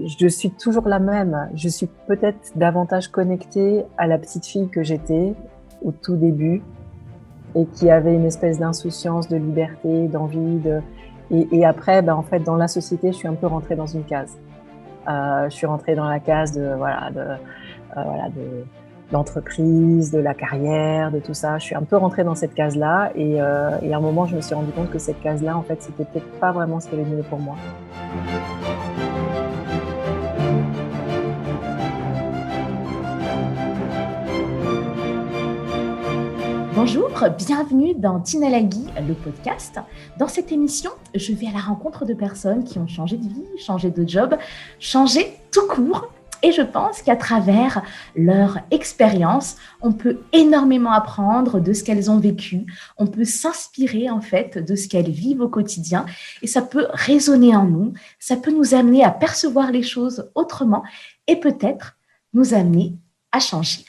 je suis toujours la même. Je suis peut-être davantage connectée à la petite fille que j'étais au tout début et qui avait une espèce d'insouciance, de liberté, d'envie. Et après, en fait, dans la société, je suis un peu rentrée dans une case. Je suis rentrée dans la case de l'entreprise, de la carrière, de tout ça. Je suis un peu rentrée dans cette case-là et à un moment, je me suis rendu compte que cette case-là, en fait, c'était peut-être pas vraiment ce qui allait mieux pour moi. Bonjour, bienvenue dans Tinalagi, le podcast. Dans cette émission, je vais à la rencontre de personnes qui ont changé de vie, changé de job, changé tout court. Et je pense qu'à travers leur expérience, on peut énormément apprendre de ce qu'elles ont vécu. On peut s'inspirer en fait de ce qu'elles vivent au quotidien. Et ça peut résonner en nous. Ça peut nous amener à percevoir les choses autrement et peut-être nous amener à changer.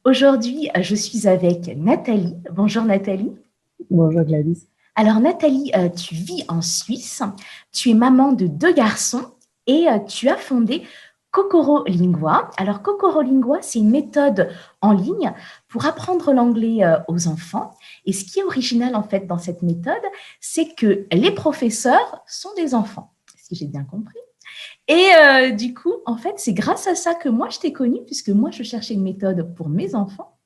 Aujourd'hui, je suis avec Nathalie. Bonjour Nathalie. Bonjour Gladys. Alors Nathalie, tu vis en Suisse, tu es maman de 2 garçons et tu as fondé Kokoro Lingua. Alors Kokoro Lingua, c'est une méthode en ligne pour apprendre l'anglais aux enfants. Et ce qui est original en fait dans cette méthode, c'est que les professeurs sont des enfants, si j'ai bien compris. Et du coup, en fait, c'est grâce à ça que moi, je t'ai connue, puisque moi, je cherchais une méthode pour mes enfants.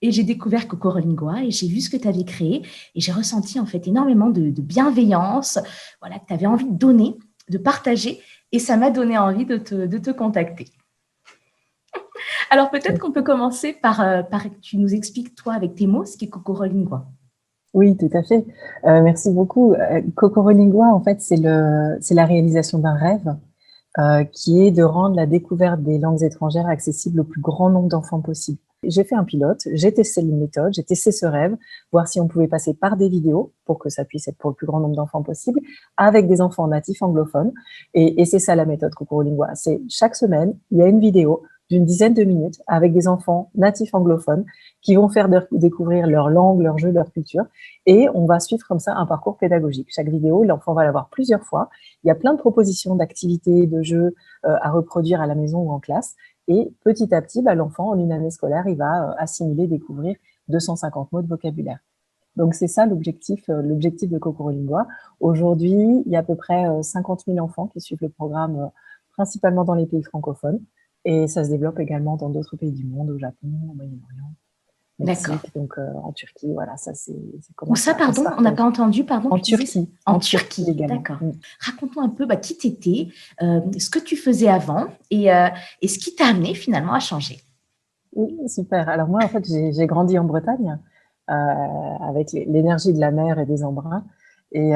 Et j'ai découvert Kokoro Lingua et j'ai vu ce que tu avais créé. Et j'ai ressenti, en fait, énormément de bienveillance, voilà, que tu avais envie de donner, de partager. Et ça m'a donné envie de te contacter. Alors, peut-être qu'on peut commencer par que tu nous expliques, toi, avec tes mots, ce qu'est Kokoro Lingua. Oui, tout à fait. Merci beaucoup. Kokoro Lingua, en fait, c'est la réalisation d'un rêve qui est de rendre la découverte des langues étrangères accessible au plus grand nombre d'enfants possible. J'ai fait un pilote, j'ai testé une méthode, j'ai testé ce rêve, voir si on pouvait passer par des vidéos pour que ça puisse être pour le plus grand nombre d'enfants possible, avec des enfants natifs anglophones. Et c'est ça la méthode Kokoro Lingua. C'est chaque semaine, il y a une vidéo d'une dizaine de minutes avec des enfants natifs anglophones qui vont faire découvrir leur langue, leur jeu, leur culture. Et on va suivre comme ça un parcours pédagogique. Chaque vidéo, l'enfant va la voir plusieurs fois. Il y a plein de propositions d'activités, de jeux à reproduire à la maison ou en classe. Et petit à petit, l'enfant, en une année scolaire, il va assimiler, découvrir 250 mots de vocabulaire. Donc, c'est ça l'objectif de Kokoro Lingua. Aujourd'hui, il y a à peu près 50 000 enfants qui suivent le programme, principalement dans les pays francophones. Et ça se développe également dans d'autres pays du monde, au Japon, au Moyen-Orient, Mexique, donc en Turquie. Voilà, ça c'est comment Où ça, pardon, on n'a pas entendu, pardon. En Turquie. En Turquie également. D'accord. Raconte-nous un peu qui t'étais, ce que tu faisais avant et ce qui t'a amené finalement à changer. Oui, super. Alors moi, en fait, j'ai grandi en Bretagne avec l'énergie de la mer et des embruns. Et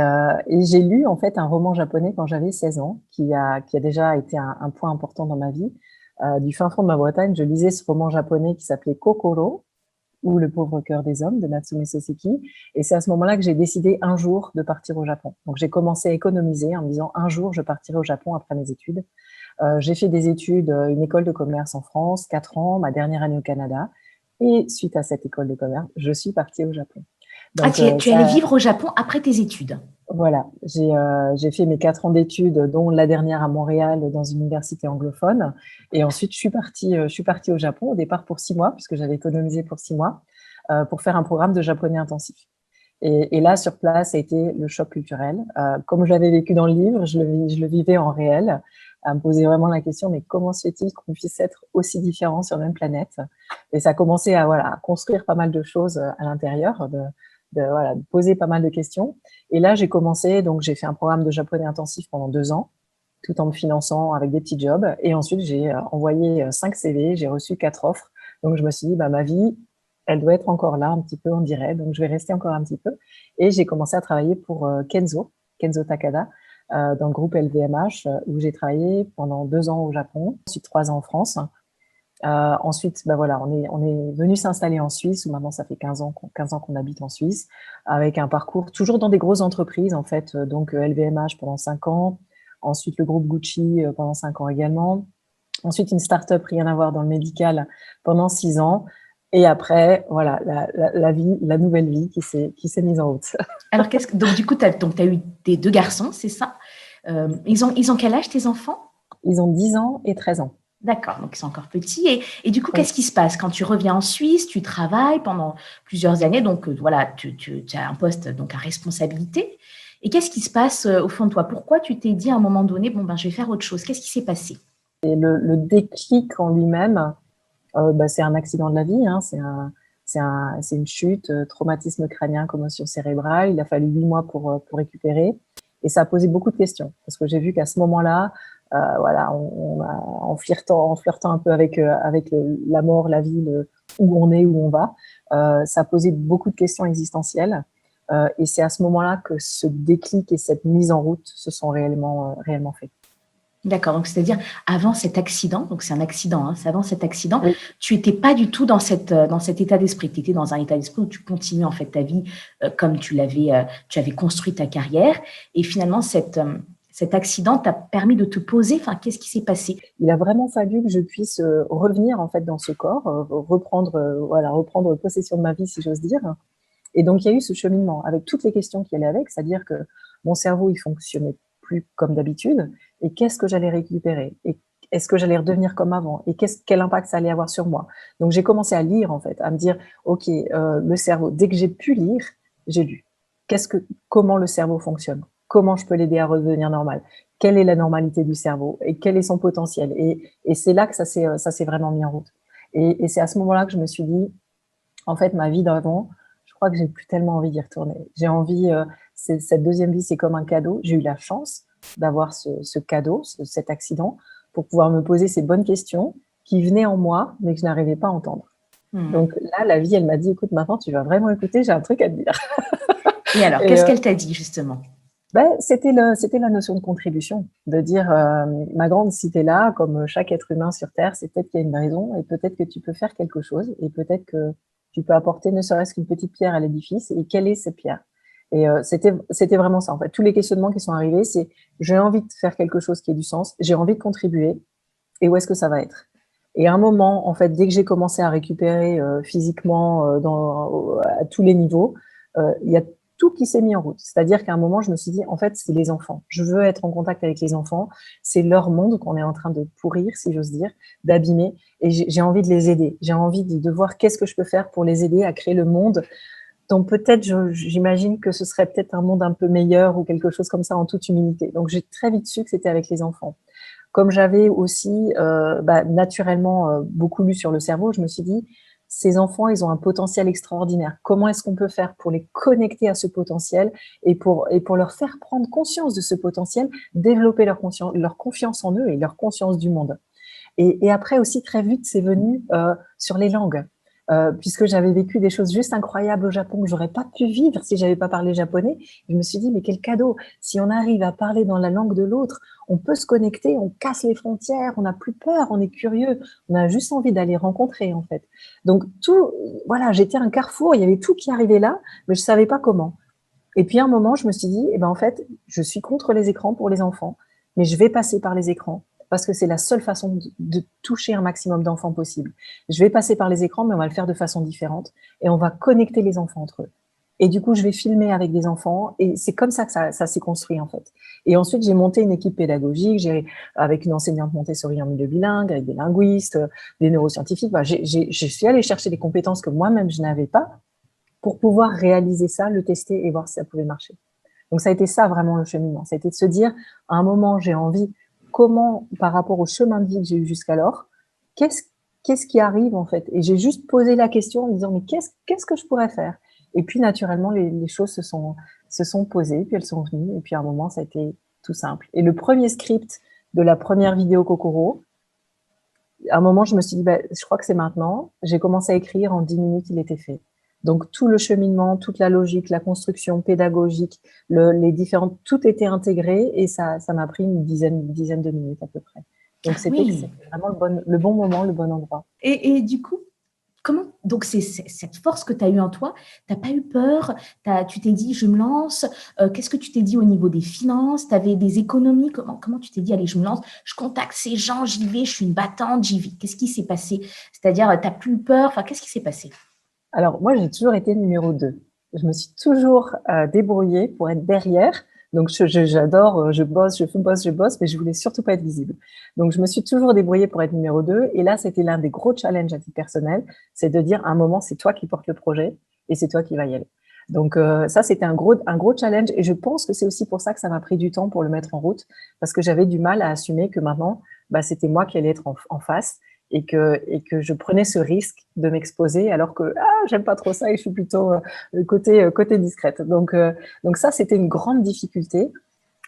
j'ai lu en fait un roman japonais quand j'avais 16 ans, qui a déjà été un point important dans ma vie. Du fin fond de ma Bretagne, je lisais ce roman japonais qui s'appelait Kokoro, ou Le pauvre cœur des hommes de Natsume Soseki. Et c'est à ce moment-là que j'ai décidé un jour de partir au Japon. Donc j'ai commencé à économiser en me disant un jour je partirai au Japon après mes études. J'ai fait des études, une école de commerce en France, 4 ans, ma dernière année au Canada. Et suite à cette école de commerce, je suis partie au Japon. Donc, tu allais vivre au Japon après tes études. Voilà, j'ai fait mes 4 ans d'études, dont la dernière à Montréal, dans une université anglophone. Et ensuite, je suis partie au Japon, au départ pour 6 mois, puisque j'avais économisé pour 6 mois, pour faire un programme de japonais intensif. Et là, sur place, ça a été le choc culturel. Comme je l'avais vécu dans le livre, je le vivais en réel, à me poser vraiment la question, mais comment se fait-il qu'on puisse être aussi différents sur la même planète? Et ça a commencé à construire pas mal de choses à l'intérieur, de poser pas mal de questions. Et là, j'ai fait un programme de japonais intensif pendant 2 ans, tout en me finançant avec des petits jobs. Et ensuite, j'ai envoyé 5 CV, j'ai reçu 4 offres. Donc, je me suis dit, ma vie, elle doit être encore là, un petit peu, on dirait. Donc, je vais rester encore un petit peu. Et j'ai commencé à travailler pour Kenzo Takada, dans le groupe LVMH, où j'ai travaillé pendant 2 ans au Japon, ensuite 3 ans en France. Ensuite, on est venu s'installer en Suisse, où maintenant ça fait 15 ans qu'on habite en Suisse, avec un parcours toujours dans des grosses entreprises, en fait. Donc, LVMH pendant 5 ans, ensuite le groupe Gucci pendant 5 ans également, ensuite une start-up rien à voir dans le médical pendant 6 ans. Et après, voilà, la nouvelle vie qui s'est mise en route. Alors, donc du coup, tu as eu tes 2 garçons, c'est ça? Ils ont quel âge, tes enfants? Ils ont 10 ans et 13 ans. D'accord, donc ils sont encore petits. Et du coup, Oui. qu'est-ce qui se passe quand tu reviens en Suisse? Tu travailles pendant plusieurs années, donc voilà, tu as un poste donc à responsabilité. Et qu'est-ce qui se passe au fond de toi? Pourquoi tu t'es dit à un moment donné, bon ben, je vais faire autre chose? Qu'est-ce qui s'est passé? Et le déclic en lui-même, c'est un accident de la vie, hein, c'est une chute, traumatisme crânien, commotion cérébrale. Il a fallu 8 mois pour récupérer. Et ça a posé beaucoup de questions. Parce que j'ai vu qu'à ce moment-là, voilà, en flirtant un peu avec la mort, la vie, où on est, où on va, ça a posé beaucoup de questions existentielles. Et c'est à ce moment-là que ce déclic et cette mise en route se sont réellement faits. D'accord, donc c'est-à-dire avant cet accident, donc c'est un accident, hein, c'est avant cet accident, Oui. tu n'étais pas du tout dans cet état d'esprit. Tu étais dans un état d'esprit où tu continuais en fait ta vie comme tu avais construit ta carrière. Et finalement, cet accident t'a permis de te poser. Enfin, qu'est-ce qui s'est passé? Il a vraiment fallu que je puisse revenir en fait dans ce corps, reprendre possession de ma vie, si j'ose dire. Et donc, il y a eu ce cheminement avec toutes les questions qui allaient avec, c'est-à-dire que mon cerveau, il fonctionnait plus comme d'habitude. Et qu'est-ce que j'allais récupérer? Et est-ce que j'allais redevenir comme avant? Et quel impact ça allait avoir sur moi? Donc, j'ai commencé à lire, en fait, à me dire, OK, le cerveau, dès que j'ai pu lire, j'ai lu. Comment le cerveau fonctionne? Comment je peux l'aider à redevenir normal? Quelle est la normalité du cerveau? Et quel est son potentiel? Et c'est là que ça s'est vraiment mis en route. Et c'est à ce moment-là que je me suis dit, en fait, ma vie d'avant, je crois que j'ai plus tellement envie d'y retourner. J'ai envie, cette deuxième vie, c'est comme un cadeau. J'ai eu la chance d'avoir ce cadeau, cet accident, pour pouvoir me poser ces bonnes questions qui venaient en moi, mais que je n'arrivais pas à entendre. Donc là, la vie, elle m'a dit, écoute, maintenant, tu vas vraiment écouter, j'ai un truc à te dire. Et alors, Et qu'est-ce qu'elle t'a dit justement? c'était la notion de contribution, de dire, ma grande, si tu es là, comme chaque être humain sur Terre, c'est peut-être qu'il y a une raison et peut-être que tu peux faire quelque chose et peut-être que tu peux apporter ne serait-ce qu'une petite pierre à l'édifice. Et quelle est cette pierre? Et c'était vraiment ça, en fait. Tous les questionnements qui sont arrivés, c'est j'ai envie de faire quelque chose qui ait du sens, j'ai envie de contribuer, et où est-ce que ça va être? Et à un moment, en fait, dès que j'ai commencé à récupérer physiquement à tous les niveaux, il y a tout qui s'est mis en route. C'est-à-dire qu'à un moment, je me suis dit, en fait, c'est les enfants. Je veux être en contact avec les enfants. C'est leur monde qu'on est en train de pourrir, si j'ose dire, d'abîmer. Et j'ai envie de les aider. J'ai envie de voir qu'est-ce que je peux faire pour les aider à créer le monde dont peut-être j'imagine que ce serait peut-être un monde un peu meilleur ou quelque chose comme ça en toute humilité. Donc j'ai très vite su que c'était avec les enfants. Comme j'avais aussi naturellement beaucoup lu sur le cerveau, je me suis dit, ces enfants, ils ont un potentiel extraordinaire. Comment est-ce qu'on peut faire pour les connecter à ce potentiel et pour leur faire prendre conscience de ce potentiel, développer leur confiance en eux et leur conscience du monde. Et après aussi, très vite, c'est venu sur les langues. Puisque j'avais vécu des choses juste incroyables au Japon que j'aurais pas pu vivre si j'avais pas parlé japonais. Je me suis dit, mais quel cadeau! Si on arrive à parler dans la langue de l'autre, on peut se connecter, on casse les frontières, on n'a plus peur, on est curieux, on a juste envie d'aller rencontrer, en fait. Donc, voilà, j'étais un carrefour, il y avait tout qui arrivait là, mais je savais pas comment. Et puis, à un moment, je me suis dit, eh ben, en fait, je suis contre les écrans pour les enfants, mais je vais passer par les écrans parce que c'est la seule façon de toucher un maximum d'enfants possible. Je vais passer par les écrans, mais on va le faire de façon différente et on va connecter les enfants entre eux. Et du coup, je vais filmer avec des enfants et c'est comme ça que ça s'est construit, en fait. Et ensuite, j'ai monté une équipe pédagogique, avec une enseignante Montessori en milieu bilingue, avec des linguistes, des neuroscientifiques. Bah, je suis allée chercher des compétences que moi-même, je n'avais pas pour pouvoir réaliser ça, le tester et voir si ça pouvait marcher. Donc ça a été ça vraiment le cheminement. Ça a été de se dire, à un moment, j'ai envie, comment, par rapport au chemin de vie que j'ai eu jusqu'alors, qu'est-ce qui arrive en fait? Et j'ai juste posé la question en me disant, mais qu'est-ce que je pourrais faire? Et puis naturellement, les choses se sont posées, puis elles sont venues, et puis à un moment, ça a été tout simple. Et le premier script de la première vidéo Kokoro, à un moment, je me suis dit, je crois que c'est maintenant. J'ai commencé à écrire, en 10 minutes, il était fait. Donc, tout le cheminement, toute la logique, la construction pédagogique, les différentes, tout était intégré et ça m'a pris une dizaine de minutes à peu près. Donc, Ah c'était oui. vraiment le bon moment, le bon endroit. Et du coup, donc c'est cette force que tu as eue en toi, tu n'as pas eu peur, tu t'es dit, je me lance. Qu'est-ce que tu t'es dit au niveau des finances? Tu avais des économies? Comment tu t'es dit, allez, je me lance, je contacte ces gens, j'y vais, je suis une battante, j'y vais. Qu'est-ce qui s'est passé? C'est-à-dire, tu n'as plus eu peur? Enfin, qu'est-ce qui s'est passé? Alors, moi, j'ai toujours été numéro 2. Je me suis toujours débrouillée pour être derrière, Donc, j'adore, je bosse, mais je voulais surtout pas être visible. Donc, je me suis toujours débrouillée pour être numéro 2. Et là, c'était l'un des gros challenges à titre personnel, c'est de dire à un moment, c'est toi qui portes le projet et c'est toi qui vas y aller. Donc, ça, c'était un gros challenge. Et je pense que c'est aussi pour ça que ça m'a pris du temps pour le mettre en route, parce que j'avais du mal à assumer que maintenant, bah, c'était moi qui allais être en face et que je prenais ce risque de m'exposer alors que j'aime pas trop ça et je suis plutôt côté discrète. Donc ça, c'était une grande difficulté.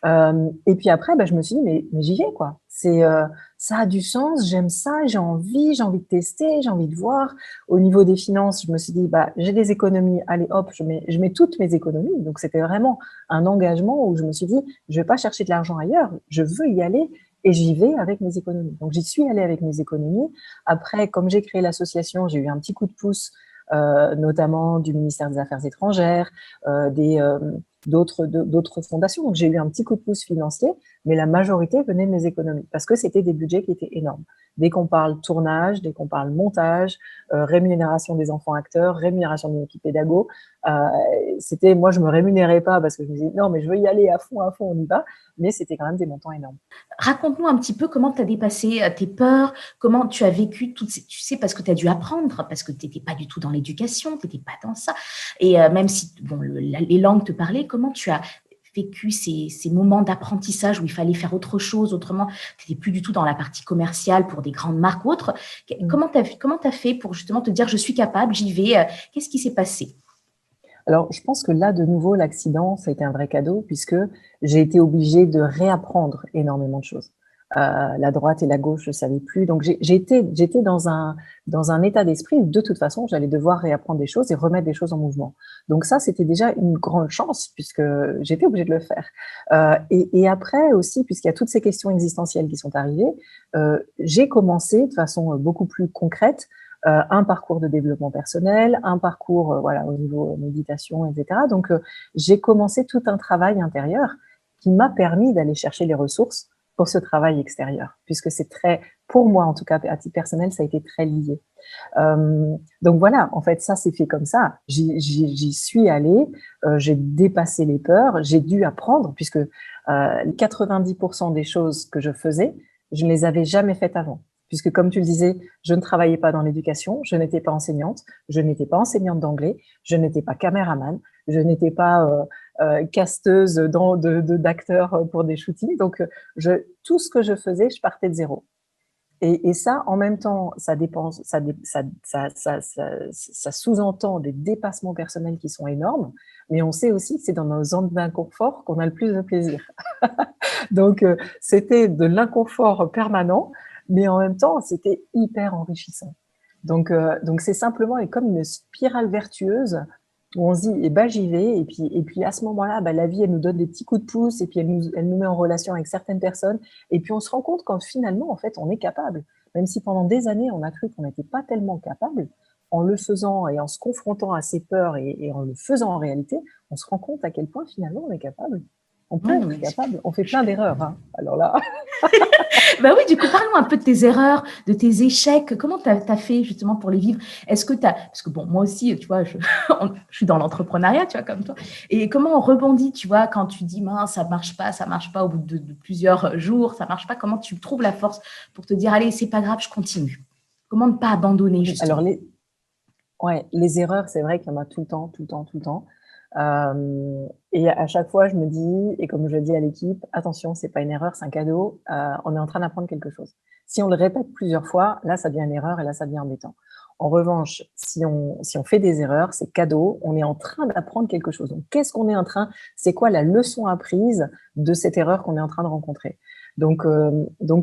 Et puis après, bah, je me suis dit, mais j'y vais, quoi. Ça a du sens, j'aime ça, j'ai envie de tester, j'ai envie de voir. Au niveau des finances, je me suis dit, bah, j'ai des économies, allez hop, je mets toutes mes économies. Donc c'était vraiment un engagement où je me suis dit, je vais pas chercher de l'argent ailleurs, je veux y aller et j'y vais avec mes économies. Donc j'y suis allée avec mes économies. Après, comme j'ai créé l'association, j'ai eu un petit coup de pouce, notamment du ministère des Affaires étrangères, d'autres fondations. Donc, j'ai eu un petit coup de pouce financier, mais la majorité venait de mes économies parce que c'était des budgets qui étaient énormes. Dès qu'on parle tournage, dès qu'on parle montage, rémunération des enfants acteurs, rémunération d'une équipe pédago, moi, je me rémunérais pas parce que je me disais non, mais je veux y aller à fond, on y va. Mais c'était quand même des montants énormes. Raconte-nous un petit peu comment tu as dépassé tes peurs, comment tu as vécu toutes ces, tu sais, parce que tu as dû apprendre, parce que tu n'étais pas du tout dans l'éducation, tu n'étais pas dans ça. Et même si bon, les langues te parlaient, comment tu as vécu ces moments d'apprentissage où il fallait faire autre chose, autrement, tu n'étais plus du tout dans la partie commerciale pour des grandes marques ou autres. Comment tu as fait pour justement te dire je suis capable, j'y vais, qu'est-ce qui s'est passé? Alors, je pense que là, de nouveau, l'accident, ça a été un vrai cadeau puisque j'ai été obligée de réapprendre énormément de choses. La droite et la gauche, je savais plus. Donc, j'étais dans un état d'esprit où, de toute façon, j'allais devoir réapprendre des choses et remettre des choses en mouvement. Donc ça, c'était déjà une grande chance puisque j'étais obligée de le faire. Et après aussi, puisqu'il y a toutes ces questions existentielles qui sont arrivées, j'ai commencé de façon beaucoup plus concrète un parcours de développement personnel, un parcours voilà, au niveau méditation, etc. Donc, j'ai commencé tout un travail intérieur qui m'a permis d'aller chercher les ressources pour ce travail extérieur, puisque c'est très, pour moi en tout cas, à titre personnel, ça a été très lié. Donc voilà, en fait, ça s'est fait comme ça. J'y suis allée, j'ai dépassé les peurs, j'ai dû apprendre, puisque 90% des choses que je faisais, je ne les avais jamais faites avant. Puisque, comme tu le disais, je ne travaillais pas dans l'éducation, je n'étais pas enseignante, je n'étais pas enseignante d'anglais, je n'étais pas caméraman, je n'étais pas casteuse d'acteurs pour des shootings. Donc, tout ce que je faisais, je partais de zéro. Et ça, en même temps, ça sous-entend des dépassements personnels qui sont énormes, mais on sait aussi que c'est dans nos zones d'inconfort qu'on a le plus de plaisir. Donc, c'était de l'inconfort permanent, mais en même temps, c'était hyper enrichissant. Donc c'est simplement comme une spirale vertueuse où on se dit, eh ben, j'y vais, et puis à ce moment-là, bah, la vie, elle nous donne des petits coups de pouce, et puis elle nous met en relation avec certaines personnes, et puis on se rend compte quand finalement, en fait, on est capable. Même si pendant des années, on a cru qu'on n'était pas tellement capable, en le faisant et en se confrontant à ses peurs et en le faisant en réalité, on se rend compte à quel point finalement on est capable. On peut être capable, on fait plein d'erreurs. Hein. Alors là. Bah oui, du coup, parle-nous un peu de tes erreurs, de tes échecs. Comment tu as fait justement pour les vivre? Est-ce que tu as... Parce que bon, moi aussi, tu vois, je suis dans l'entrepreneuriat, tu vois, comme toi. Et comment on rebondit, tu vois, quand tu dis, mince, ça marche pas au bout de plusieurs jours, ça marche pas. Comment tu trouves la force pour te dire, allez, c'est pas grave, je continue? Comment ne pas abandonner, justement? Alors, les erreurs, c'est vrai qu'il y en a tout le temps. Et à chaque fois, je me dis, et comme je le dis à l'équipe, attention, c'est pas une erreur, c'est un cadeau. On est en train d'apprendre quelque chose. Si on le répète plusieurs fois, là, ça devient une erreur et là, ça devient embêtant. En revanche, si on fait des erreurs, c'est cadeau. On est en train d'apprendre quelque chose. Donc, qu'est-ce qu'on est en train? C'est quoi la leçon apprise de cette erreur qu'on est en train de rencontrer? Donc,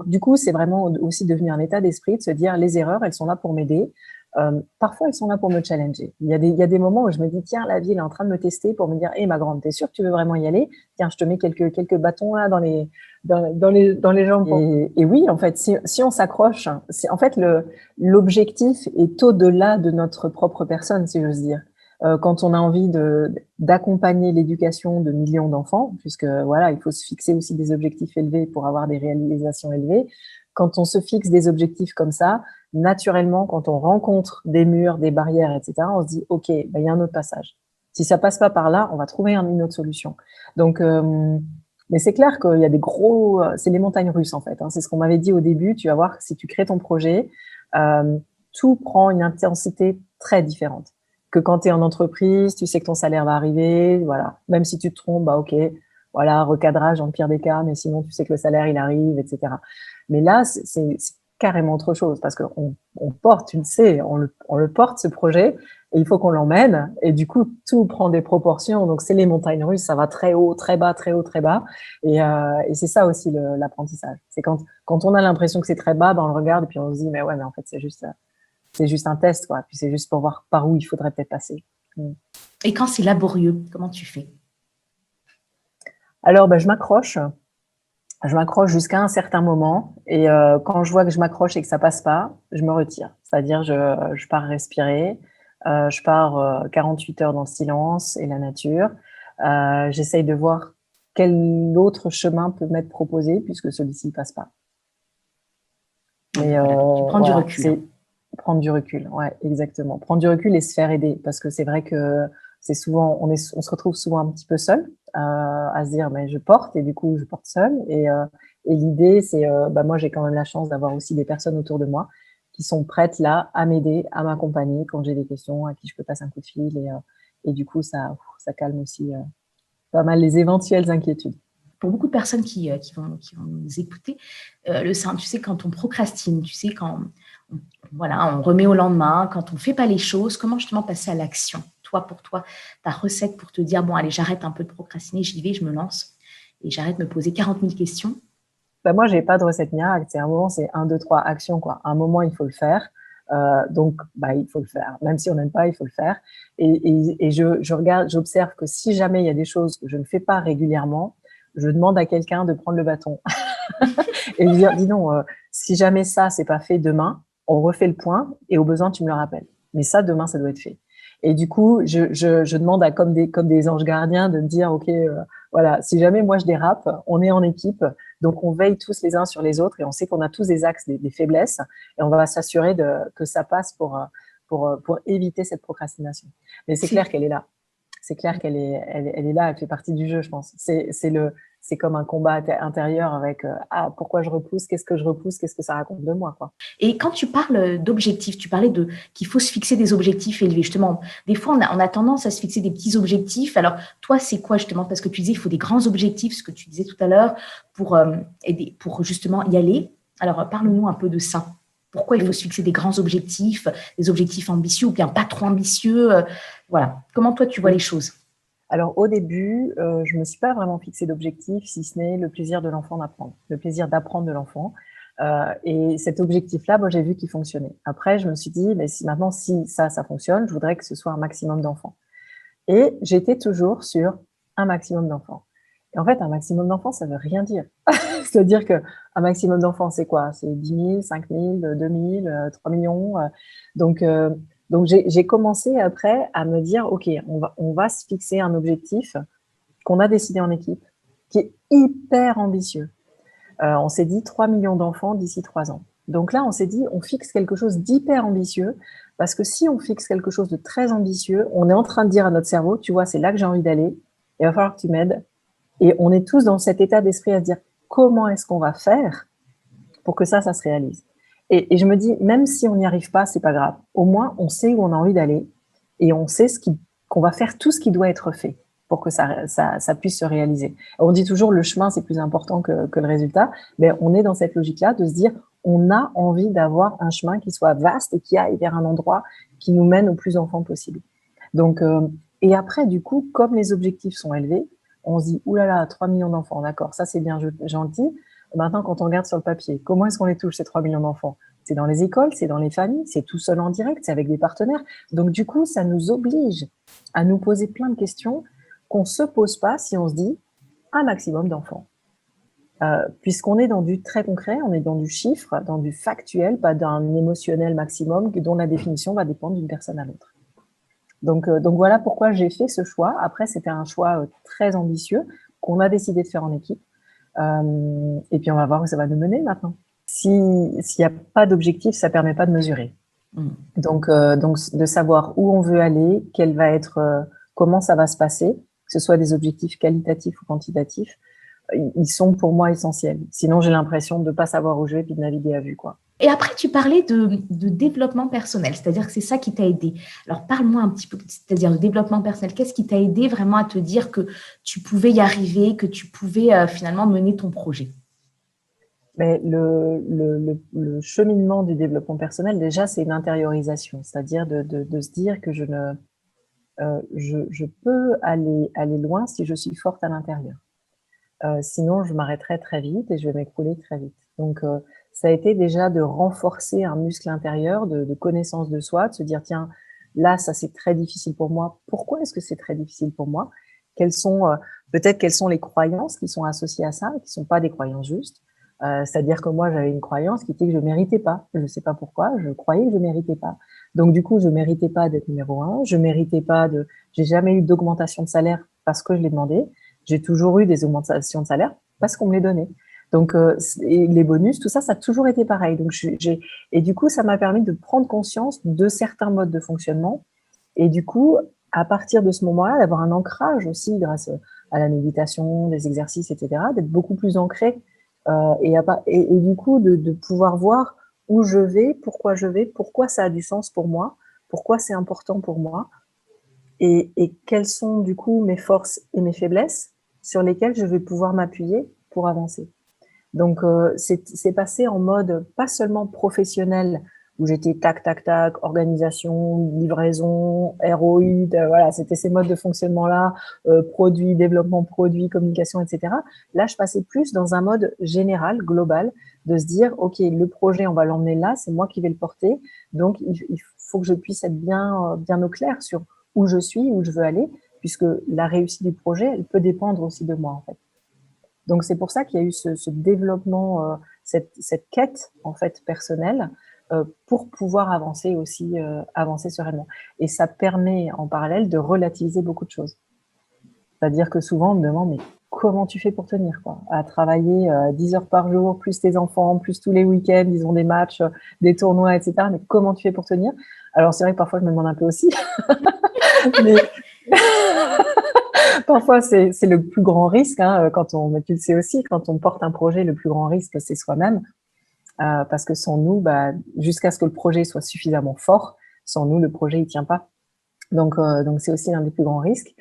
du coup, c'est vraiment aussi devenu un état d'esprit de se dire, les erreurs, elles sont là pour m'aider. Parfois, ils sont là pour me challenger. Il y a des moments où je me dis, tiens, la vie, elle est en train de me tester pour me dire, hé, ma grande, t'es sûre que tu veux vraiment y aller? Tiens, je te mets quelques bâtons là dans les jambes. Et oui, en fait, si on s'accroche, en fait, l'objectif est au-delà de notre propre personne, si j'ose dire. Quand on a envie d'accompagner l'éducation de millions d'enfants, puisque voilà, il faut se fixer aussi des objectifs élevés pour avoir des réalisations élevées. Quand on se fixe des objectifs comme ça, naturellement, quand on rencontre des murs, des barrières, etc., on se dit, OK, ben, il y a un autre passage. Si ça passe pas par là, on va trouver une autre solution. Donc, mais c'est clair qu'il y a des gros, c'est les montagnes russes en fait. Hein. C'est ce qu'on m'avait dit au début. Tu vas voir que si tu crées ton projet, tout prend une intensité très différente. Que quand tu es en entreprise, tu sais que ton salaire va arriver, voilà. Même si tu te trompes, bah ok, voilà, recadrage dans le pire des cas, mais sinon tu sais que le salaire il arrive, etc. Mais là, c'est carrément autre chose parce qu'on porte, tu le sais, on le porte ce projet et il faut qu'on l'emmène et du coup tout prend des proportions. Donc c'est les montagnes russes, ça va très haut, très bas, très haut, très bas. Et c'est ça aussi l'apprentissage. C'est quand on a l'impression que c'est très bas, ben on le regarde et puis on se dit mais ouais, mais en fait c'est juste un test, quoi. Puis c'est juste pour voir par où il faudrait peut-être passer. Et quand c'est laborieux, comment tu fais? Alors, ben, je m'accroche jusqu'à un certain moment. Et quand je vois que je m'accroche et que ça passe pas, je me retire. C'est-à-dire, je pars respirer. Je pars 48 heures dans le silence et la nature. J'essaye de voir quel autre chemin peut m'être proposé puisque celui-ci passe pas. Mais voilà, tu prends du recul. Prendre du recul, ouais, exactement. Prendre du recul et se faire aider, parce que c'est vrai que c'est souvent, on se retrouve souvent un petit peu seul à se dire, mais je porte et du coup je porte seul. Et l'idée, c'est, moi j'ai quand même la chance d'avoir aussi des personnes autour de moi qui sont prêtes là à m'aider, à m'accompagner quand j'ai des questions, à qui je peux passer un coup de fil et du coup ça calme aussi pas mal les éventuelles inquiétudes. Pour beaucoup de personnes qui vont nous écouter, tu sais, quand on procrastine, tu sais, quand on remet au lendemain, quand on ne fait pas les choses, comment justement passer à l'action? Toi, pour toi, ta recette pour te dire, bon, allez, j'arrête un peu de procrastiner, j'y vais, je me lance et j'arrête de me poser 40 000 questions. Moi, j'ai pas de recette miracle. C'est un moment, c'est 1, 2, 3 actions, quoi. À un moment, il faut le faire. Donc, il faut le faire. Même si on n'aime pas, il faut le faire. Et je regarde, j'observe que si jamais il y a des choses que je ne fais pas régulièrement, je demande à quelqu'un de prendre le bâton et lui dire, dis donc, si jamais ça, c'est pas fait demain, on refait le point et au besoin, tu me le rappelles. Mais ça, demain, ça doit être fait. Et du coup, je demande à comme des anges gardiens de me dire, OK, voilà, si jamais moi je dérape, on est en équipe, donc on veille tous les uns sur les autres et on sait qu'on a tous des axes, des faiblesses et on va s'assurer que ça passe pour éviter cette procrastination. Mais c'est clair qu'elle est là. C'est clair qu'elle est là, elle fait partie du jeu, je pense. C'est comme un combat intérieur avec pourquoi je repousse, qu'est-ce que je repousse, qu'est-ce que ça raconte de moi, quoi. Et quand tu parles d'objectifs, tu parlais qu'il faut se fixer des objectifs élevés. Justement, des fois, on a tendance à se fixer des petits objectifs. Alors, toi, c'est quoi justement? Parce que tu disais, il faut des grands objectifs, ce que tu disais tout à l'heure, pour justement y aller. Alors, parle-nous un peu de ça. Pourquoi il faut se fixer des grands objectifs, des objectifs ambitieux ou bien pas trop ambitieux? Voilà. Comment toi, tu vois les choses? Alors, au début, je ne me suis pas vraiment fixé d'objectif, si ce n'est le plaisir de l'enfant d'apprendre, le plaisir d'apprendre de l'enfant. Et cet objectif-là, moi, j'ai vu qu'il fonctionnait. Après, je me suis dit, mais maintenant, si ça fonctionne, je voudrais que ce soit un maximum d'enfants. Et j'étais toujours sur un maximum d'enfants. Et en fait, un maximum d'enfants, ça veut rien dire. C'est-à-dire qu'un maximum d'enfants, c'est quoi? C'est 10 000, 5 000, 2 000, 3 millions. Donc j'ai commencé après à me dire, OK, on va se fixer un objectif qu'on a décidé en équipe, qui est hyper ambitieux. On s'est dit 3 millions d'enfants d'ici 3 ans. Donc là, on s'est dit, on fixe quelque chose d'hyper ambitieux, parce que si on fixe quelque chose de très ambitieux, on est en train de dire à notre cerveau, tu vois, c'est là que j'ai envie d'aller, il va falloir que tu m'aides. Et on est tous dans cet état d'esprit à se dire, comment est-ce qu'on va faire pour que ça se réalise? Et je me dis, même si on n'y arrive pas, c'est pas grave. Au moins, on sait où on a envie d'aller et on sait qu'on va faire tout ce qui doit être fait pour que ça puisse se réaliser. On dit toujours le chemin, c'est plus important que le résultat. Mais on est dans cette logique-là de se dire, on a envie d'avoir un chemin qui soit vaste et qui aille vers un endroit qui nous mène au plus enfant possible. Donc, et après, du coup, comme les objectifs sont élevés, on se dit, oulala, 3 millions d'enfants, d'accord, ça c'est bien gentil. Maintenant, quand on regarde sur le papier, comment est-ce qu'on les touche, ces 3 millions d'enfants? C'est dans les écoles, c'est dans les familles, c'est tout seul en direct, c'est avec des partenaires. Donc, du coup, ça nous oblige à nous poser plein de questions qu'on ne se pose pas si on se dit un maximum d'enfants. Puisqu'on est dans du très concret, on est dans du chiffre, dans du factuel, pas d'un émotionnel maximum dont la définition va dépendre d'une personne à l'autre. Donc voilà pourquoi j'ai fait ce choix. Après, c'était un choix très ambitieux qu'on a décidé de faire en équipe. Et puis, on va voir où ça va nous mener maintenant. S'il n'y a pas d'objectif, ça ne permet pas de mesurer. Donc, de savoir où on veut aller, quel va être comment ça va se passer, que ce soit des objectifs qualitatifs ou quantitatifs, ils sont pour moi essentiels. Sinon, j'ai l'impression de ne pas savoir où je vais puis de naviguer à vue, quoi. Et après, tu parlais de développement personnel, c'est-à-dire que c'est ça qui t'a aidé. Alors, parle-moi un petit peu, c'est-à-dire le développement personnel. Qu'est-ce qui t'a aidé vraiment à te dire que tu pouvais y arriver, que tu pouvais finalement mener ton projet? Mais le cheminement du développement personnel, déjà, c'est une intériorisation, c'est-à-dire de se dire que je peux aller loin si je suis forte à l'intérieur. Sinon, je m'arrêterai très vite et je vais m'écrouler très vite. Donc, ça a été déjà de renforcer un muscle intérieur de connaissance de soi, de se dire, tiens, là, ça c'est très difficile pour moi. Pourquoi est-ce que c'est très difficile pour moi? Peut-être quelles sont les croyances qui sont associées à ça, qui sont pas des croyances justes. C'est-à-dire que moi, j'avais une croyance qui était que je méritais pas. Je sais pas pourquoi, je croyais que je méritais pas. Donc, du coup, je méritais pas d'être numéro un. J'ai jamais eu d'augmentation de salaire parce que je l'ai demandé. J'ai toujours eu des augmentations de salaire parce qu'on me les donnait. Donc, et les bonus, tout ça, ça a toujours été pareil. Donc, et du coup, ça m'a permis de prendre conscience de certains modes de fonctionnement. Et du coup, à partir de ce moment-là, d'avoir un ancrage aussi grâce à la méditation, des exercices, etc., d'être beaucoup plus ancré et du coup, de pouvoir voir où je vais, pourquoi ça a du sens pour moi, pourquoi c'est important pour moi et quelles sont du coup mes forces et mes faiblesses sur lesquelles je vais pouvoir m'appuyer pour avancer. Donc, c'est passé en mode pas seulement professionnel, où j'étais tac, tac, tac, organisation, livraison, ROI, voilà, c'était ces modes de fonctionnement-là, produit, développement produit, communication, etc. Là, je passais plus dans un mode général, global, de se dire, OK, le projet, on va l'emmener là, c'est moi qui vais le porter, donc il faut que je puisse être bien au clair sur où je suis, où je veux aller, puisque la réussite du projet, elle peut dépendre aussi de moi, en fait. Donc, c'est pour ça qu'il y a eu ce développement, cette quête, en fait, personnelle, pour pouvoir avancer aussi, avancer sereinement. Et ça permet, en parallèle, de relativiser beaucoup de choses. C'est-à-dire que souvent, on me demande, mais comment tu fais pour tenir, quoi? À travailler 10 heures par jour, plus tes enfants, plus tous les week-ends, ils ont des matchs, des tournois, etc. Mais comment tu fais pour tenir? Alors, c'est vrai que parfois, je me demande un peu aussi. Mais parfois, c'est le plus grand risque, hein, mais tu le sais aussi, quand on porte un projet, le plus grand risque, c'est soi-même, parce que sans nous, jusqu'à ce que le projet soit suffisamment fort, sans nous, le projet, il tient pas. Donc c'est aussi l'un des plus grands risques.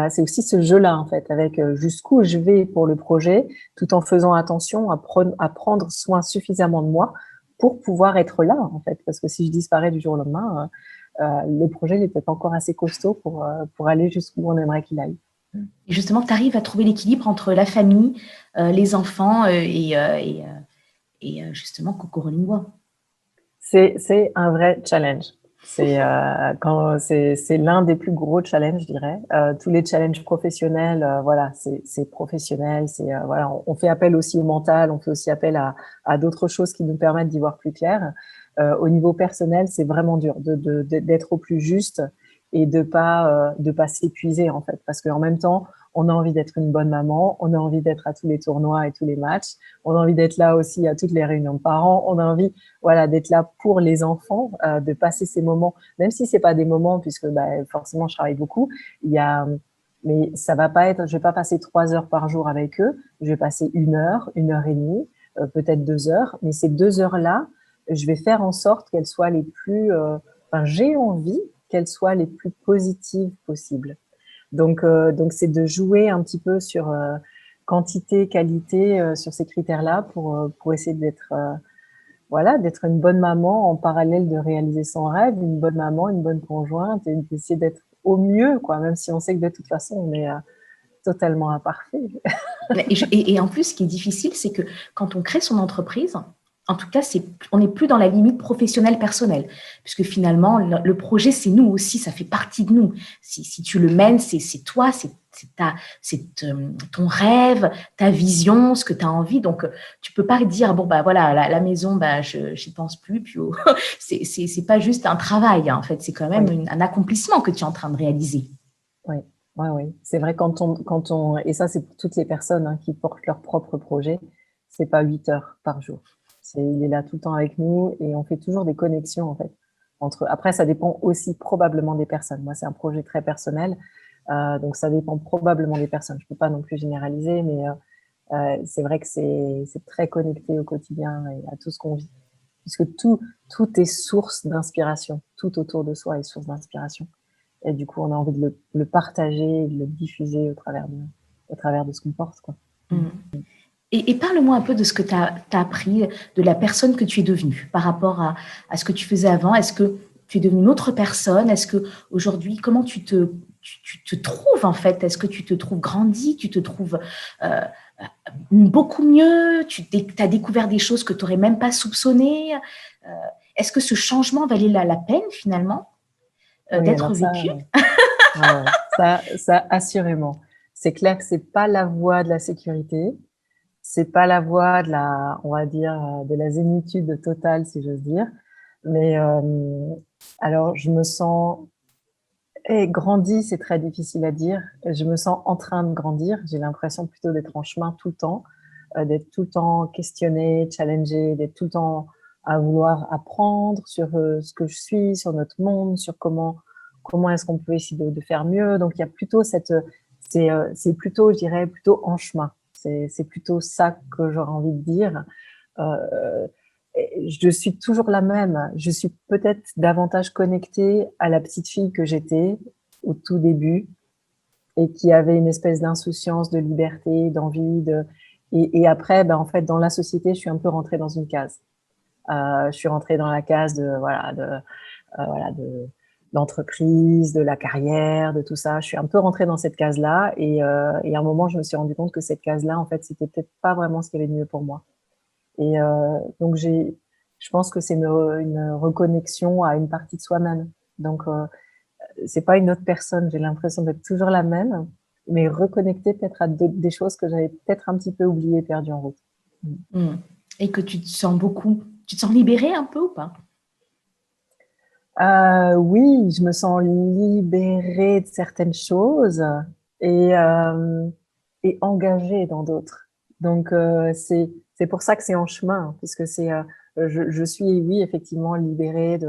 C'est aussi ce jeu-là, en fait, avec jusqu'où je vais pour le projet, tout en faisant attention à prendre soin suffisamment de moi pour pouvoir être là, en fait, parce que si je disparais du jour au lendemain, le projet n'est peut-être pas encore assez costaud pour aller jusqu'où on aimerait qu'il aille. Et justement, tu arrives à trouver l'équilibre entre la famille, les enfants et justement Cocoro Lingua. C'est un vrai challenge. C'est l'un des plus gros challenges, je dirais. Tous les challenges professionnels, voilà, c'est professionnel. Voilà, on fait appel aussi au mental, on fait aussi appel à d'autres choses qui nous permettent d'y voir plus clair. Au niveau personnel, c'est vraiment dur d'être au plus juste et de pas s'épuiser, en fait, parce qu'en même temps, on a envie d'être une bonne maman, on a envie d'être à tous les tournois et tous les matchs, on a envie d'être là aussi à toutes les réunions de parents, on a envie, voilà, d'être là pour les enfants, de passer ces moments, même si c'est pas des moments, puisque forcément je travaille beaucoup, mais ça va pas être, je vais pas passer 3 heures par jour avec eux, je vais passer 1 heure et demie, peut-être 2 heures, mais ces 2 heures-là, je vais faire en sorte qu'elles soient les plus, j'ai envie qu'elles soient les plus positives possibles. Donc c'est de jouer un petit peu sur quantité, qualité, sur ces critères-là pour essayer d'être une bonne maman en parallèle de réaliser son rêve, une bonne maman, une bonne conjointe et d'essayer d'être au mieux, quoi, même si on sait que de toute façon, on est totalement imparfait. Et en plus, ce qui est difficile, c'est que quand on crée son entreprise, en tout cas, on n'est plus dans la limite professionnelle personnelle, puisque finalement, le projet, c'est nous aussi, ça fait partie de nous. Si tu le mènes, c'est toi, c'est ton rêve, ta vision, ce que tu as envie. Donc, tu peux pas dire, bon, voilà, la maison, je n'y pense plus. Puis, c'est pas juste un travail, hein, en fait, c'est quand même Oui. un accomplissement que tu es en train de réaliser. Oui, oui. C'est vrai et ça c'est pour toutes les personnes qui portent leur propre projet, c'est pas 8 heures par jour. Il est là tout le temps avec nous et on fait toujours des connexions en fait. Après, ça dépend aussi probablement des personnes. Moi, c'est un projet très personnel. Donc, ça dépend probablement des personnes. Je ne peux pas non plus généraliser, mais c'est vrai que c'est très connecté au quotidien et à tout ce qu'on vit. Puisque tout est source d'inspiration. Tout autour de soi est source d'inspiration. Et du coup, on a envie de le partager, de le diffuser au travers de ce qu'on porte, quoi. Mm. Et parle-moi un peu de ce que tu as appris, de la personne que tu es devenue par rapport à ce que tu faisais avant. Est-ce que tu es devenue une autre personne? Est-ce qu'aujourd'hui, comment tu te trouves en fait? Est-ce que tu te trouves grandi? Tu te trouves beaucoup mieux? Tu as découvert des choses que tu n'aurais même pas soupçonnées? Est-ce que ce changement valait la peine finalement Oui, d'être alors vécu? ça, assurément. C'est clair que c'est pas la voie de la sécurité. C'est pas la voie on va dire, de la zénitude totale, si j'ose dire. Mais alors, je me sens grandi, c'est très difficile à dire. Je me sens en train de grandir. J'ai l'impression plutôt d'être en chemin tout le temps, d'être tout le temps questionnée, challengée, d'être tout le temps à vouloir apprendre sur ce que je suis, sur notre monde, sur comment est-ce qu'on peut essayer de faire mieux. Donc, il y a plutôt c'est plutôt, je dirais, plutôt en chemin. C'est plutôt ça que j'aurais envie de dire. Euh, je suis toujours la même. Je suis peut-être davantage connectée à la petite fille que j'étais au tout début et qui avait une espèce d'insouciance, de liberté, d'envie. Et après, en fait, dans la société, je suis un peu rentrée dans une case. Je suis rentrée dans la case de l'entreprise, de la carrière, de tout ça. Je suis un peu rentrée dans cette case-là et à un moment, je me suis rendu compte que cette case-là, en fait, c'était peut-être pas vraiment ce qu'il y avait de mieux pour moi. Et donc, je pense que c'est une reconnexion à une partie de soi-même. Donc, c'est pas une autre personne. J'ai l'impression d'être toujours la même, mais reconnectée peut-être à des choses que j'avais peut-être un petit peu oubliées, perdues en route. Mm. Et que tu te sens libérée un peu ou pas? Oui, je me sens libérée de certaines choses et, euh, et engagée dans d'autres. Donc, c'est pour ça que c'est en chemin, puisque je suis, oui, effectivement, libérée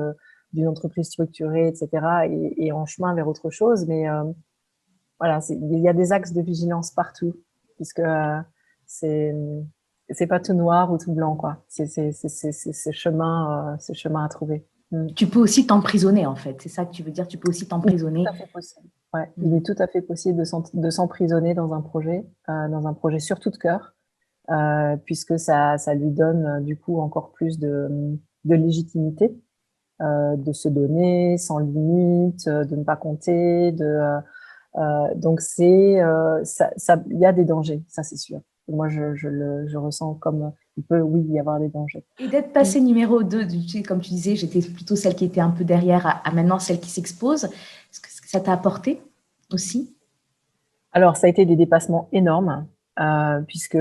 d'une entreprise structurée, etc., et en chemin vers autre chose. Mais voilà, il y a des axes de vigilance partout, puisque c'est c'est pas tout noir ou tout blanc, quoi. C'est ce chemin à trouver. Mm. Tu peux aussi t'emprisonner, en fait. C'est ça que tu veux dire, tu peux aussi Il est tout t'emprisonner. à fait possible. Ouais, il est tout à fait possible de s'emprisonner dans un projet surtout de cœur, puisque ça lui donne du coup encore plus de légitimité, de se donner sans limite, de ne pas compter, donc il y a des dangers, ça c'est sûr. Moi, je ressens comme il peut, oui, y avoir des dangers. Et d'être passée numéro 2, comme tu disais, j'étais plutôt celle qui était un peu derrière à maintenant celle qui s'expose. Est-ce que ça t'a apporté aussi? Alors, ça a été des dépassements énormes, puisque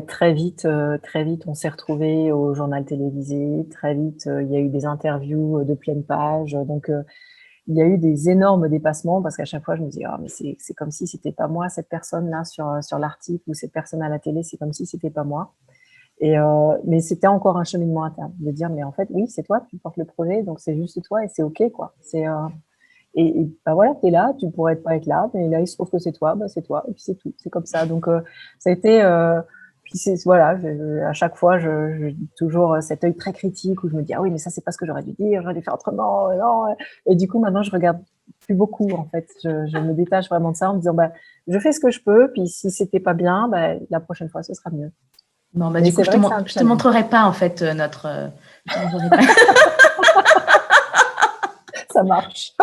très vite, on s'est retrouvés au journal télévisé. Très vite, il y a eu des interviews de pleine page. Donc, il y a eu des énormes dépassements parce qu'à chaque fois, je me dis, oh, mais c'est comme si c'était pas moi, cette personne-là sur l'article ou cette personne à la télé, c'est comme si c'était pas moi. Mais c'était encore un cheminement interne de dire, mais en fait, oui, c'est toi, tu portes le projet, donc c'est juste toi et c'est OK, quoi. Et voilà, t'es là, tu pourrais pas être là, mais là, il se trouve que c'est toi, c'est toi, et puis c'est tout, c'est comme ça. Donc, ça a été, puis voilà, à chaque fois, je dis toujours cet œil très critique où je me dis, ah oui, mais ça, c'est pas ce que j'aurais dû dire, j'aurais dû faire autrement, non. Et du coup, maintenant, je regarde plus beaucoup, en fait. Je me détache vraiment de ça en me disant, je fais ce que je peux, puis si c'était pas bien, la prochaine fois, ce sera mieux. Non, Mais du coup, c'est vrai que c'est un je te challenge. montrerai pas, en fait, je te montrerai pas. Ça marche.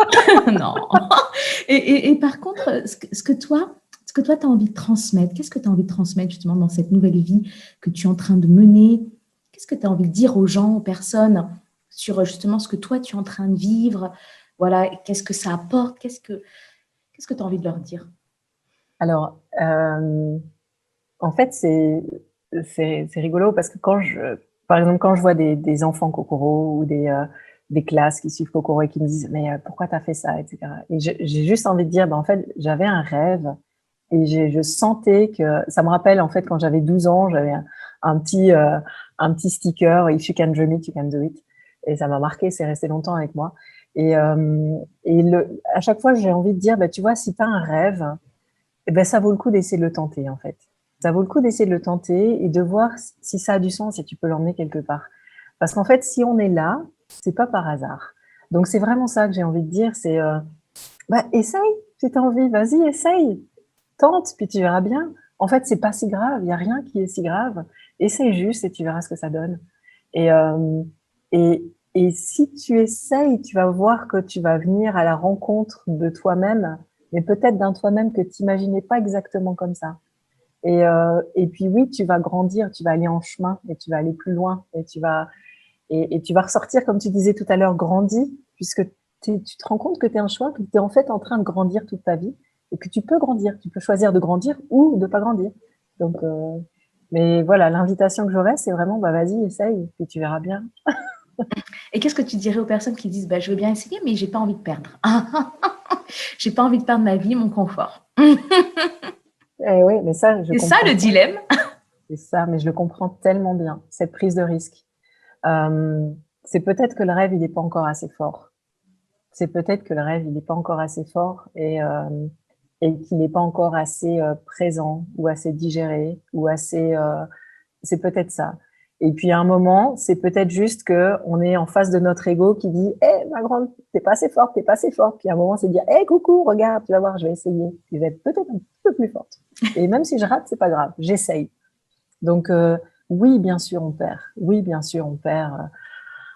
Non. Et par contre, ce que toi, tu as envie de transmettre, qu'est-ce que tu as envie de transmettre justement dans cette nouvelle vie que tu es en train de mener? Qu'est-ce que tu as envie de dire aux gens, aux personnes sur justement ce que toi, tu es en train de vivre? Voilà, qu'est-ce que ça apporte? Qu'est-ce que tu as envie de leur dire? Alors, en fait, c'est rigolo parce que par exemple, quand je vois des enfants Kokoro ou des classes qui suivent Kokoro et qui me disent, mais pourquoi tu as fait ça, etc. Et j'ai juste envie de dire, en fait, j'avais un rêve et je sentais que ça me rappelle, en fait, quand j'avais 12 ans, j'avais un petit sticker, If you can dream it, you can do it. Et ça m'a marqué, c'est resté longtemps avec moi. Et, à chaque fois, j'ai envie de dire, bah, tu vois, si tu as un rêve, eh ben, ça vaut le coup d'essayer de le tenter, en fait. Ça vaut le coup d'essayer de le tenter et de voir si ça a du sens et tu peux l'emmener quelque part. Parce qu'en fait, si on est là, c'est pas par hasard. Donc, c'est vraiment ça que j'ai envie de dire, c'est bah, essaye, si tu as envie, vas-y, essaye, tente, puis tu verras bien. En fait, c'est pas si grave, il n'y a rien qui est si grave. Essaye juste et tu verras ce que ça donne. Et, et, et si tu essayes, tu vas voir que tu vas venir à la rencontre de toi-même, mais peut-être d'un toi-même que tu n'imaginais pas exactement comme ça. Et puis oui, tu vas grandir, tu vas aller en chemin et tu vas aller plus loin et tu vas ressortir, comme tu disais tout à l'heure, grandi, puisque tu te rends compte que tu es un choix, que tu es en fait en train de grandir toute ta vie et que tu peux grandir. Tu peux choisir de grandir ou de pas grandir. Donc, mais voilà, l'invitation que j'aurais, c'est vraiment, bah, vas-y, essaye, puis tu verras bien. Et qu'est-ce que tu dirais aux personnes qui disent, bah, je veux bien essayer, mais j'ai pas envie de perdre. J'ai pas envie de perdre ma vie, mon confort. Eh oui, mais ça, je C'est ça comprends. le dilemme. C'est ça, mais je le comprends tellement bien, cette prise de risque. C'est peut-être que le rêve, il n'est pas encore assez fort. C'est peut-être que le rêve, il n'est pas encore assez fort et qu'il n'est pas encore assez présent ou assez digéré ou assez. C'est peut-être ça. Et puis à un moment, c'est peut-être juste que on est en face de notre ego qui dit, hé, ma grande, t'es pas assez forte, t'es pas assez forte. Puis à un moment, c'est de dire, hé, coucou, regarde, tu vas voir, je vais essayer. Puis je vais être peut-être un petit peu plus forte. Et même si je rate, c'est pas grave, j'essaye. Donc oui, bien sûr, on perd. Oui, bien sûr, on perd.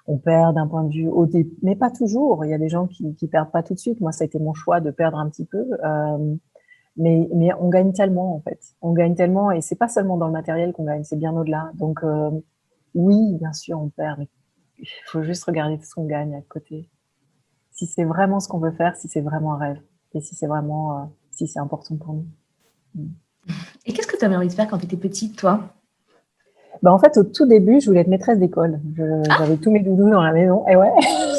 On perd d'un point de vue au début, mais pas toujours. Il y a des gens qui perdent pas tout de suite. Moi, ça a été mon choix de perdre un petit peu. Mais on gagne tellement, en fait. On gagne tellement, et c'est pas seulement dans le matériel qu'on gagne, c'est bien au-delà. Donc, oui, bien sûr, on perd, mais il faut juste regarder tout ce qu'on gagne à côté. Si c'est vraiment ce qu'on veut faire, si c'est vraiment un rêve, et si c'est vraiment, si c'est important pour nous. Et qu'est-ce que tu avais envie de faire quand tu étais petite, toi? Ben, en fait, au tout début, je voulais être maîtresse d'école. J'avais tous mes doudous dans la maison, et ouais.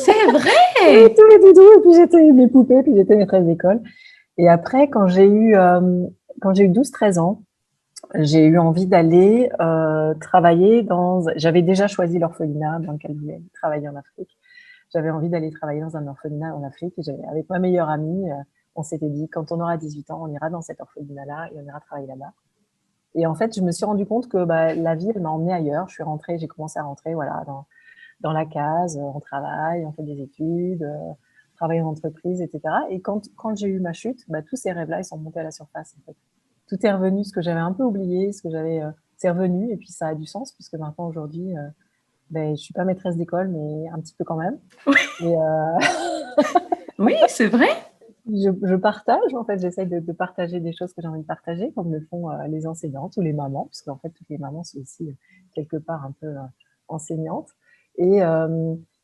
C'est J'avais vrai! tous mes doudous, et puis j'étais mes poupées, puis j'étais maîtresse d'école. Et après, quand j'ai eu 12-13 ans, j'ai eu envie d'aller travailler dans. J'avais déjà choisi l'orphelinat dans lequel je voulais travailler en Afrique. J'avais envie d'aller travailler dans un orphelinat en Afrique. Et avec ma meilleure amie, on s'était dit, quand on aura 18 ans, on ira dans cet orphelinat-là et on ira travailler là-bas. Et en fait, je me suis rendu compte que bah, la vie, elle m'a emmenée ailleurs. Je suis rentrée, j'ai commencé à rentrer voilà, dans la case. On travaille, on fait des études, on travaille en entreprise, etc. Et quand j'ai eu ma chute, bah, tous ces rêves-là, ils sont montés à la surface. En fait. Tout est revenu, ce que j'avais un peu oublié, ce que j'avais, c'est revenu. Et puis ça a du sens, puisque maintenant, aujourd'hui, ben, je ne suis pas maîtresse d'école, mais un petit peu quand même. Et Oui, c'est vrai. je partage, en fait, j'essaye de partager des choses que j'ai envie de partager, comme le font les enseignantes ou les mamans, parce qu'en fait, toutes les mamans sont aussi quelque part un peu enseignantes. Et,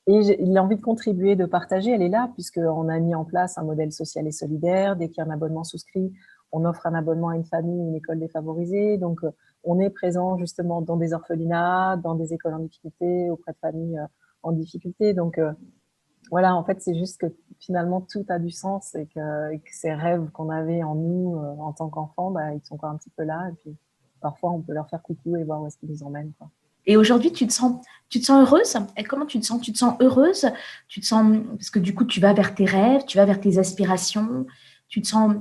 il a envie de contribuer, de partager, elle est là, puisqu'on a mis en place un modèle social et solidaire. Dès qu'il y a un abonnement souscrit, on offre un abonnement à une famille ou une école défavorisée. Donc, on est présent justement dans des orphelinats, dans des écoles en difficulté, auprès de familles en difficulté. Donc, voilà, en fait, c'est juste que finalement, tout a du sens et que ces rêves qu'on avait en nous en tant qu'enfants, bah, ils sont encore un petit peu là. Et puis, parfois, on peut leur faire coucou et voir où est-ce qu'ils nous emmènent, quoi. Et aujourd'hui, tu te sens heureuse? Et comment tu te sens? Tu te sens heureuse? Tu te sens, parce que du coup, tu vas vers tes rêves, tu vas vers tes aspirations. Tu te sens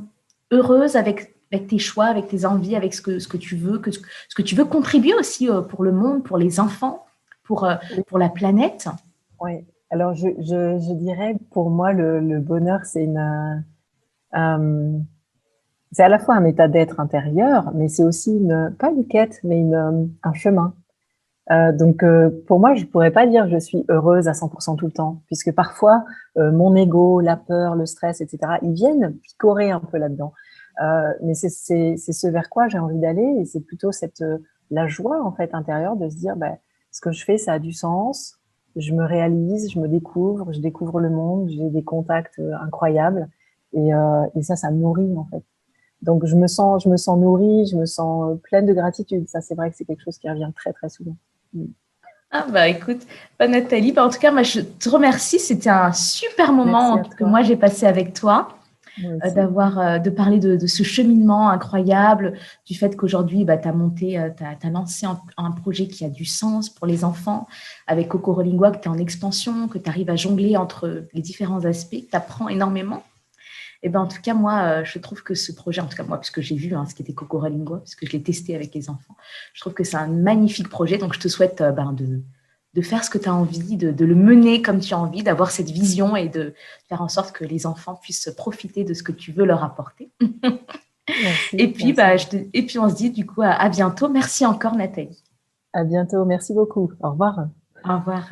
heureuse avec tes choix, avec tes envies, avec ce que tu veux, ce que tu veux contribuer aussi pour le monde, pour les enfants, Oui. pour la planète. Oui. Alors, je dirais, pour moi, le bonheur, c'est à la fois un état d'être intérieur, mais c'est aussi pas une quête, mais un chemin. Donc, pour moi, je pourrais pas dire je suis heureuse à 100% tout le temps, puisque parfois, mon ego, la peur, le stress, etc., ils viennent picorer un peu là-dedans. Mais c'est ce vers quoi j'ai envie d'aller, et c'est plutôt la joie en fait intérieure de se dire, bah, ce que je fais, ça a du sens. Je me réalise, je me découvre, je découvre le monde, j'ai des contacts incroyables, et ça me nourrit en fait. Donc je me sens nourrie, je me sens pleine de gratitude. Ça, c'est vrai que c'est quelque chose qui revient très très souvent. Mm. Ah bah écoute, bah Nathalie, bah en tout cas, moi je te remercie. C'était un super moment Merci à que toi. moi j'ai passé avec toi. Moi aussi. de parler de ce cheminement incroyable, du fait qu'aujourd'hui, tu as monté, tu as lancé un projet qui a du sens pour les enfants, avec Kokoro Lingua, que tu es en expansion, que tu arrives à jongler entre les différents aspects, que tu apprends énormément. Et ben, en tout cas, moi, je trouve que ce projet, en tout cas moi, puisque j'ai vu ce qu'était Kokoro Lingua, parce que je l'ai testé avec les enfants, je trouve que c'est un magnifique projet. Donc, je te souhaite de faire ce que tu as envie, de le mener comme tu as envie, d'avoir cette vision et de faire en sorte que les enfants puissent profiter de ce que tu veux leur apporter. Merci, Et puis, merci. et puis on se dit du coup à bientôt. Merci encore, Nathalie. À bientôt. Merci beaucoup. Au revoir. Au revoir.